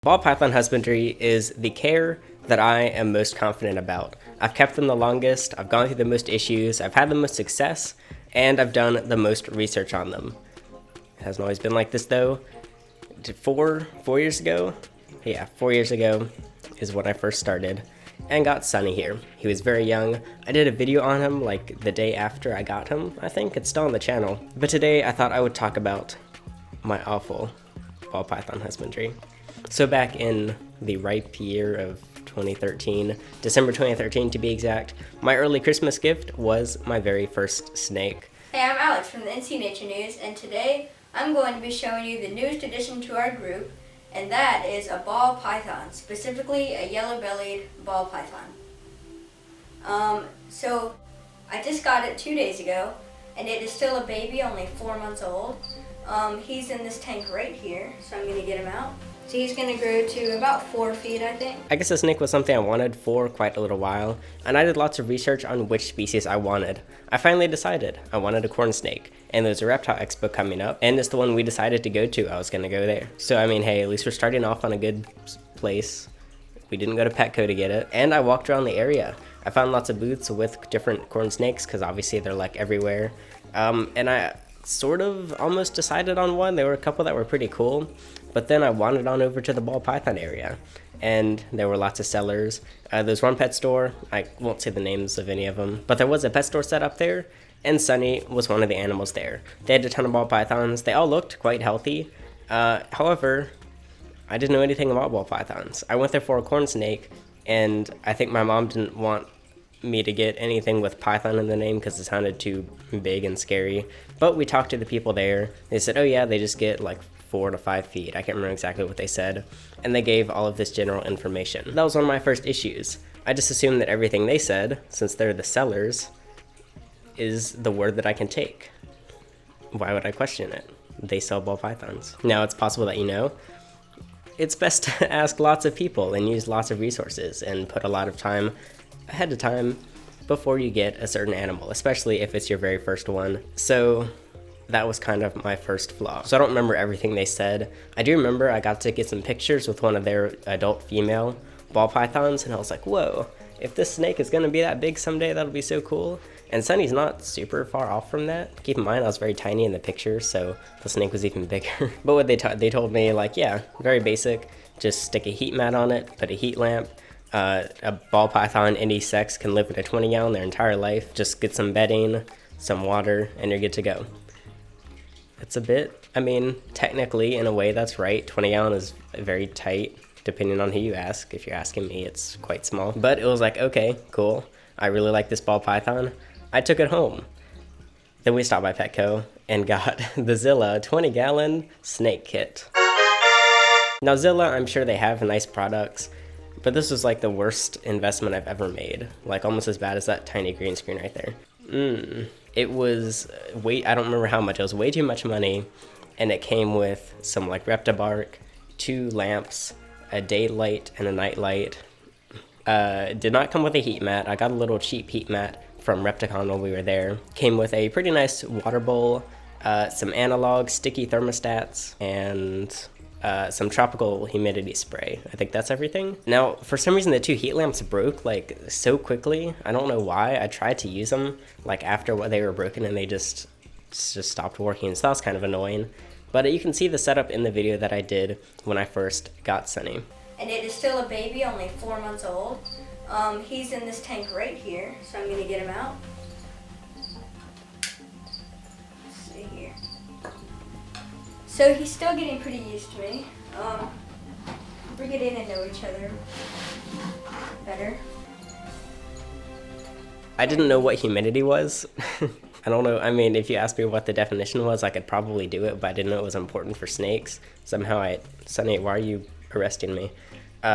Ball python husbandry is the care that I am most confident about. I've kept them the longest, I've gone through the most issues, I've had the most success, and I've done the most research on them. It hasn't always been like this though. 4 years ago? Yeah, 4 years ago is when I first started and got Sunny here. He was very young. I did a video on him like the day after I got him, I think. It's still on the channel. But today I thought I would talk about my awful ball python husbandry. So back in the ripe year of 2013, December 2013 to be exact, my early Christmas gift was my very first snake. Hey, I'm Alex from the NC Nature News, and today I'm going to be showing you the newest addition to our group, and that is a ball python, specifically a yellow-bellied ball python. So I just got it 2 days ago, and it is still a baby, only 4 months old. He's in this tank right here, so I'm going to get him out. So he's going to grow to about 4 feet, I think. I guess a snake was something I wanted for quite a little while, and I did lots of research on which species I wanted. I finally decided I wanted a corn snake, and there's a reptile expo coming up, and it's the one we decided to go to. I was going to go there. So I mean, hey, at least we're starting off on a good place. We didn't go to Petco to get it, and I walked around the area. I found lots of booths with different corn snakes, because obviously they're like everywhere, and I sort of almost decided on one. There were a couple that were pretty cool, but then I wandered on over to the ball python area, and there were lots of sellers. There's one pet store, I won't say the names of any of them, but there was a pet store set up there, and Sunny was one of the animals there. They had a ton of ball pythons. They all looked quite healthy. However, I didn't know anything about ball pythons. I went there for a corn snake, and I think my mom didn't want me to get anything with python in the name because it sounded too big and scary. But we talked to the people there. They said, oh yeah, they just get like 4 to 5 feet. I can't remember exactly what they said. And they gave all of this general information. That was one of my first issues. I just assumed that everything they said, since they're the sellers, is the word that I can take. Why would I question it? They sell ball pythons. Now it's possible that you know. It's best to ask lots of people and use lots of resources and put a lot of time ahead of time before you get a certain animal, especially if it's your very first one. So that was kind of my first flaw. So I don't remember everything they said. I do remember I got to get some pictures with one of their adult female ball pythons, and I was like, whoa, if this snake is gonna be that big someday, that'll be so cool. And Sunny's not super far off from that. Keep in mind, I was very tiny in the picture, so the snake was even bigger. But what they told me, like, yeah, very basic, just stick a heat mat on it, put a heat lamp. A ball python, any sex, can live in a 20 gallon their entire life. Just get some bedding, some water, and you're good to go. It's a bit, I mean, technically, in a way, that's right. 20 gallon is very tight, depending on who you ask. If you're asking me, it's quite small. But it was like, okay, cool. I really like this ball python. I took it home. Then we stopped by Petco and got the Zilla 20 gallon snake kit. Now Zilla, I'm sure they have nice products, but this was like the worst investment I've ever made. Like almost as bad as that tiny green screen right there. It was I don't remember how much. It was way too much money, and it came with some like Reptibark, 2 lamps, a daylight and a nightlight. Did not come with a heat mat. I got a little cheap heat mat from Repticon when we were there. Came with a pretty nice water bowl, some analog sticky thermostats, and some tropical humidity spray. I think that's everything. Now, for some reason, the 2 heat lamps broke like so quickly. I don't know why. I tried to use them like after they were broken, and they just stopped working. So that was kind of annoying. But you can see the setup in the video that I did when I first got Sunny. And it is still a baby, only 4 months old. He's in this tank right here, so I'm going to get him out. Let's see here. So he's still getting pretty used to me. We're getting to know each other better. I didn't know what humidity was. I don't know, I mean, if you asked me what the definition was, I could probably do it, but I didn't know it was important for snakes. Sunny, why are you arresting me?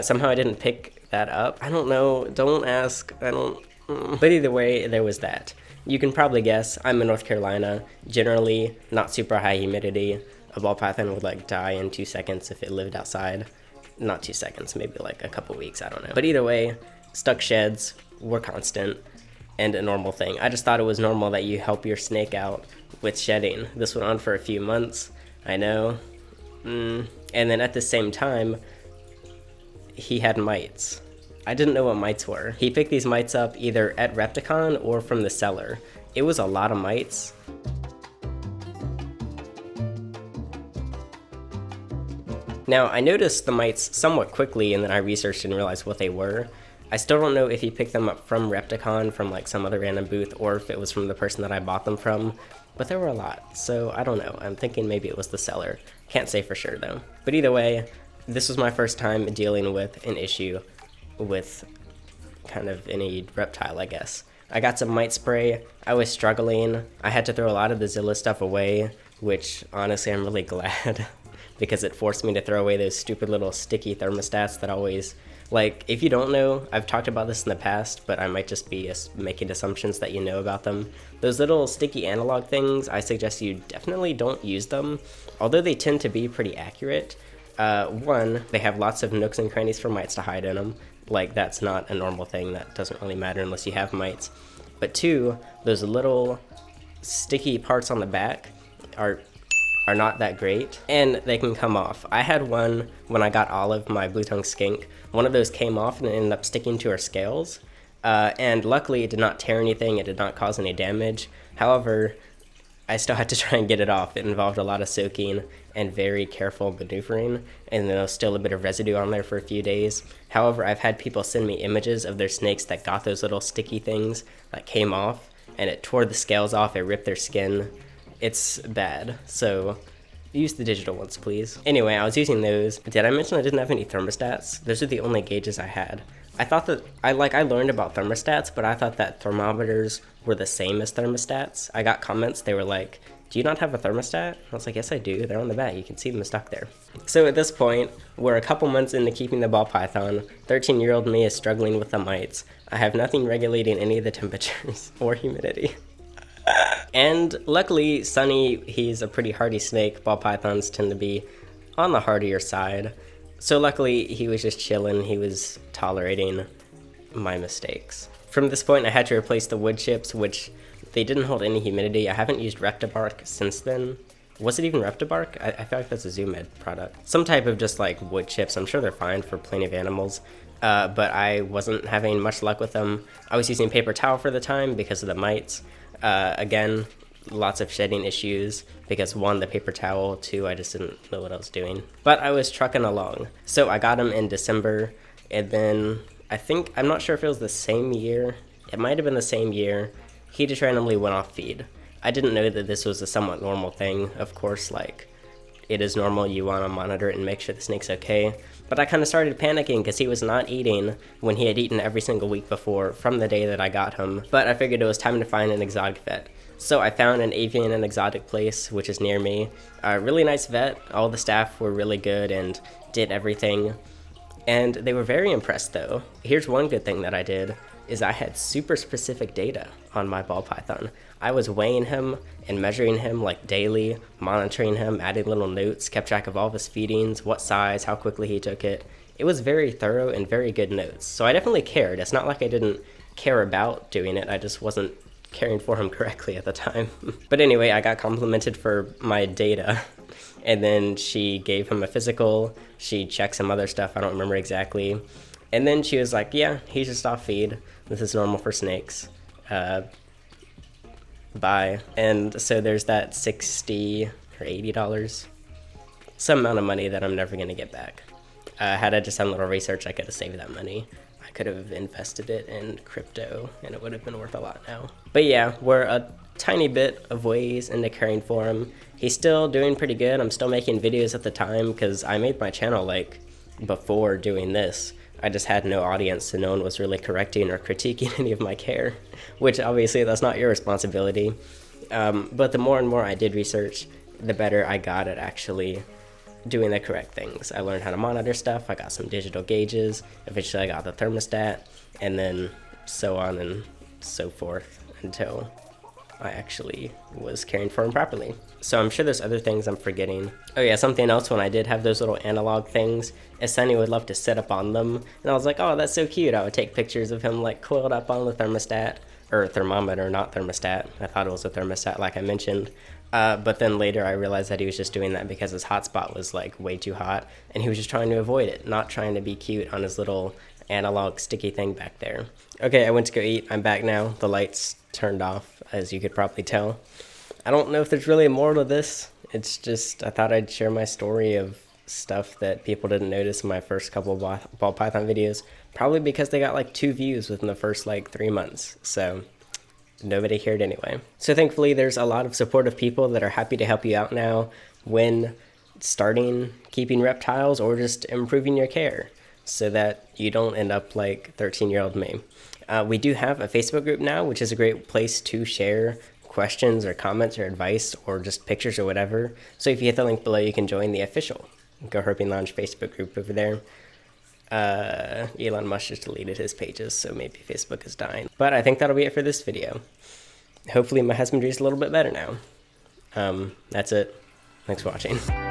Somehow I didn't pick that up. I don't know, don't ask, But either way, there was that. You can probably guess, I'm in North Carolina, generally not super high humidity. A ball python would like die in 2 seconds if it lived outside. Not 2 seconds, maybe like a couple weeks, I don't know. But either way, stuck sheds were constant and a normal thing. I just thought it was normal that you help your snake out with shedding. This went on for a few months, I know. And then at the same time, he had mites. I didn't know what mites were. He picked these mites up either at Repticon or from the seller. It was a lot of mites. Now, I noticed the mites somewhat quickly, and then I researched and realized what they were. I still don't know if he picked them up from Repticon, from like some other random booth, or if it was from the person that I bought them from, but there were a lot, so I don't know. I'm thinking maybe it was the seller. Can't say for sure though. But either way, this was my first time dealing with an issue with kind of any reptile, I guess. I got some mite spray. I was struggling. I had to throw a lot of the Zilla stuff away, which honestly I'm really glad because it forced me to throw away those stupid little sticky thermostats that always, like, if you don't know, I've talked about this in the past, but I might just be making assumptions that you know about them. Those little sticky analog things, I suggest you definitely don't use them, although they tend to be pretty accurate. One, they have lots of nooks and crannies for mites to hide in them. Like, that's not a normal thing. That doesn't really matter unless you have mites. But two, those little sticky parts on the back are not that great, and they can come off. I had one when I got Olive, my blue-tongued skink. One of those came off and it ended up sticking to her scales. And luckily it did not tear anything, it did not cause any damage. However, I still had to try and get it off. It involved a lot of soaking and very careful maneuvering, and there was still a bit of residue on there for a few days. However, I've had people send me images of their snakes that got those little sticky things that came off, and it tore the scales off, it ripped their skin. It's bad, so use the digital ones, please. Anyway, I was using those. Did I mention I didn't have any thermostats? Those are the only gauges I had. I thought that, I learned about thermostats, but I thought that thermometers were the same as thermostats. I got comments, they were like, do you not have a thermostat? I was like, yes I do, they're on the back, you can see them stuck there. So at this point, we're a couple months into keeping the ball python. 13-year-old me is struggling with the mites. I have nothing regulating any of the temperatures or humidity. And luckily, Sunny, he's a pretty hardy snake. Ball pythons tend to be on the hardier side. So luckily, he was just chilling. He was tolerating my mistakes. From this point, I had to replace the wood chips, which they didn't hold any humidity. I haven't used Reptibark since then. Was it even Reptibark? I feel like that's a Zoo Med product. Some type of just like wood chips. I'm sure they're fine for plenty of animals. But I wasn't having much luck with them. I was using paper towel for the time because of the mites. Again, lots of shedding issues because one, the paper towel, two, I just didn't know what I was doing. But I was trucking along. So I got him in December, and then I'm not sure if it was the same year. It might have been the same year. He just randomly went off feed. I didn't know that this was a somewhat normal thing. Of course, like, it is normal. You want to monitor it and make sure the snake's okay. But I kind of started panicking because he was not eating when he had eaten every single week before from the day that I got him. But I figured it was time to find an exotic vet. So I found an avian and exotic place, which is near me. A really nice vet. All the staff were really good and did everything. And they were very impressed though. Here's one good thing that I did, is I had super specific data on my ball python. I was weighing him and measuring him like daily, monitoring him, adding little notes, kept track of all of his feedings, what size, how quickly he took it. It was very thorough and very good notes. So I definitely cared. It's not like I didn't care about doing it, I just wasn't caring for him correctly at the time. But anyway, I got complimented for my data. And then she gave him a physical, she checked some other stuff, I don't remember exactly. And then she was like, yeah, he's just off feed. This is normal for snakes. Bye. And so there's that $60 or $80, some amount of money that I'm never gonna get back. Had I just done a little research, I could have saved that money. I could have invested it in crypto and it would have been worth a lot now. But yeah, we're a tiny bit of ways into caring for him. He's still doing pretty good. I'm still making videos at the time because I made my channel like before doing this. I just had no audience, so no one was really correcting or critiquing any of my care, which obviously that's not your responsibility. But the more and more I did research, the better I got at actually doing the correct things. I learned how to monitor stuff, I got some digital gauges, eventually I got the thermostat, and then so on and so forth until I actually was caring for him properly. So I'm sure there's other things I'm forgetting. Oh yeah, something else, when I did have those little analog things, Sunny would love to sit up on them, and I was like, oh, that's so cute. I would take pictures of him like coiled up on the thermostat, or thermometer, not thermostat. I thought it was a thermostat like I mentioned. But then later I realized that he was just doing that because his hotspot was like way too hot and he was just trying to avoid it, not trying to be cute on his little analog sticky thing back there. Okay, I went to go eat. I'm back now. The lights turned off, as you could probably tell. I don't know if there's really a moral to this. It's just, I thought I'd share my story of stuff that people didn't notice in my first couple of ball python videos, probably because they got like 2 views within the first like 3 months. So nobody cared anyway. So thankfully there's a lot of supportive people that are happy to help you out now when starting keeping reptiles or just improving your care so that you don't end up like 13-year-old me. We do have a Facebook group now, which is a great place to share questions or comments or advice or just pictures or whatever. So if you hit the link below, you can join the official GoHerping Lounge Facebook group over there. Elon Musk just deleted his pages, so maybe Facebook is dying. But I think that'll be it for this video. Hopefully my husbandry is a little bit better now. That's it. Thanks for watching.